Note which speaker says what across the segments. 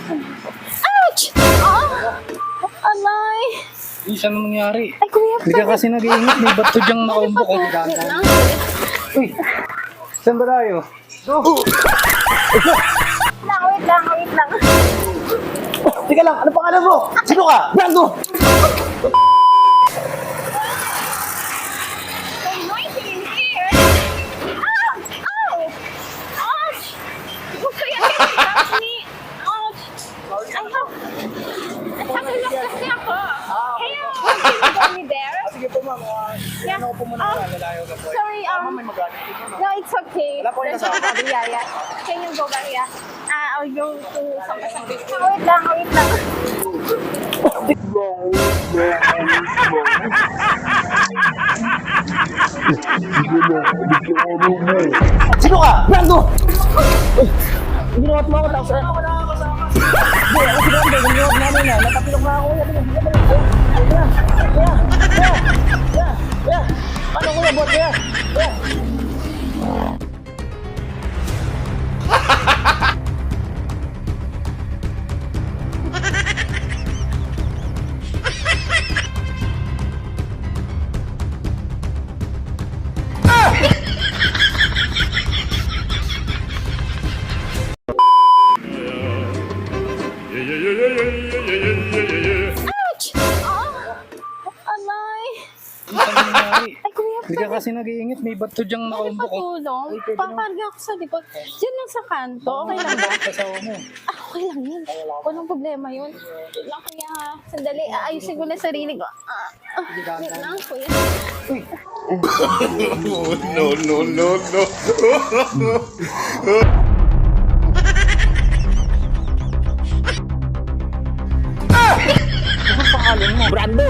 Speaker 1: Ouch! Ah! Alay!
Speaker 2: Hindi siya nangyari.
Speaker 1: Ay, kuya.
Speaker 2: Hindi ka kasi nag-iingat. May bato dyang nakaumbo ko.
Speaker 1: Wait lang.
Speaker 2: Uy! Saan ba tayo?
Speaker 1: Wait lang.
Speaker 3: Teka lang, ano pangalan mo? Sino ka? Brando!
Speaker 1: So noisy in here. Ow! Ouch! Gusto yan touch me. Ouch! I have to look kasi ako. Hey, can you go me there?
Speaker 2: Sige po ma'am.
Speaker 1: Yeah.
Speaker 2: Ano ko po muna lalayo ka po.
Speaker 1: Sorry,
Speaker 2: May magalit dito ma'am.
Speaker 1: no, it's okay.
Speaker 2: Wala po yung
Speaker 1: There's
Speaker 2: kasama.
Speaker 1: nobody. Yeah. Can you go back? Yeah. I'll go to something. Wait lang.
Speaker 3: Sino ka? Brando! Ginawa mo ako tapos... Hindi, ako si Brando. Ginawa namin na. Natapilok na ako. Ano ko na, bot?
Speaker 1: Ouch! Alay!
Speaker 2: Hindi siya nangyari.
Speaker 1: Ay, kuya.
Speaker 2: Hindi ka kasi nag-iingat. May bato dyang nakaumbo ko.
Speaker 1: Patulong. Paparga ako sa likod. Diyan lang sa kanto. Okay lang ba?
Speaker 2: Kasawa mo.
Speaker 1: Okay lang yun. Walang problema yun. Wait lang, kuya. Sandali. Ayusin ko na sarili ko. Wait lang, kuya.
Speaker 2: Anong pangalan mo?
Speaker 3: Brando!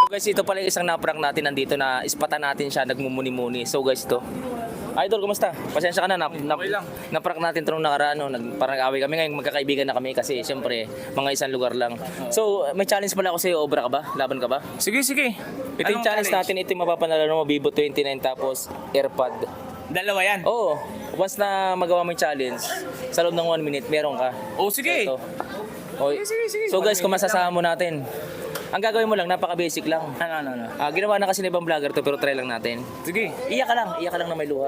Speaker 4: Guys, ito pala yung isang naprank natin nandito na ispatan natin siya, nagmumuni-muni. So guys, ito. Idol, kumusta? Pasensya ka na, naprank natin ito nung nakaraan. Parang away kami ngayon, magkakaibigan na kami kasi siyempre, mga isang lugar lang. So, may challenge pala ako sa'yo, obra ka ba? Laban ka ba?
Speaker 2: Sige.
Speaker 4: Ito yung challenge natin, ito yung mapapanalo mo, Vivo 29 tapos AirPod.
Speaker 2: Dalawa yan.
Speaker 4: Oo, once na magawa mo yung challenge, sa loob ng 1 minute, meron ka.
Speaker 2: Oh, sige.
Speaker 4: Ito. O, so guys, kung masasama mo natin, ang gagawin mo lang, napaka-basic lang.
Speaker 2: Ano.
Speaker 4: Ginawa na kasi ng ibang vlogger to, pero try lang natin.
Speaker 2: Sige.
Speaker 4: Iyak ka lang na may luha.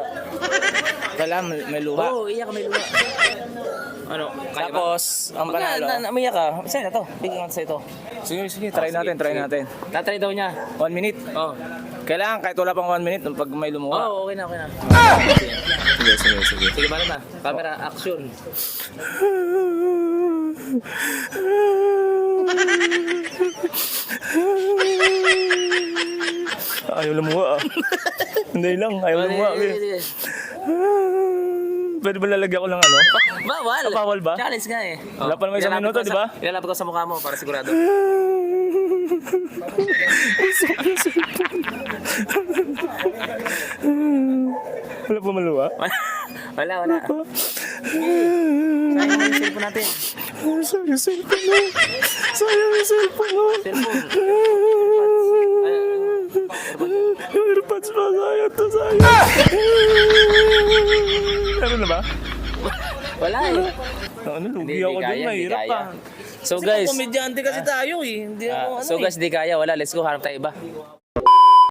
Speaker 2: Wala, may luha.
Speaker 4: Oo, iyak ka may luha.
Speaker 2: Ano?
Speaker 4: Tapos,
Speaker 2: ang panalo.
Speaker 4: Umiyak ka. Sa'yo na to, bigyan ka sa'yo to.
Speaker 2: Sige. Try natin.
Speaker 4: Tatry daw niya.
Speaker 2: 1 minute.
Speaker 4: Oo.
Speaker 2: Kailangan kahit wala pang 1 minute pag may lumuha.
Speaker 4: Oo, okay na.
Speaker 2: Sige.
Speaker 4: Sige, bala na. Camera, action.
Speaker 2: Ayaw lumuha Hindi lang, ayaw lumuha Pwede ba lalagyan ko ng ano?
Speaker 4: Bawal.
Speaker 2: Bawal ba?
Speaker 4: Challenge nga eh.
Speaker 2: Wala pa naman isang minuto, di ba?
Speaker 4: Ilalapit ko sa mukha mo para sigurado.
Speaker 2: Wala pa maluha?
Speaker 4: Wala. Sayang mo yung cellphone natin.
Speaker 2: Sayang yung cellphone mo.
Speaker 4: Cellphone.
Speaker 2: Yung AirPods pa, sayang to. Meron na ba?
Speaker 4: Wala eh.
Speaker 2: Ano, lugi
Speaker 4: Hindi
Speaker 2: ako dun,
Speaker 4: kaya, hindi
Speaker 2: mahirap
Speaker 4: kaya.
Speaker 2: pa.
Speaker 4: So guys,
Speaker 2: Komedyante kasi tayo eh. Hindi ako ano
Speaker 4: so guys, di kaya. Wala, let's go. Hanap tayo iba.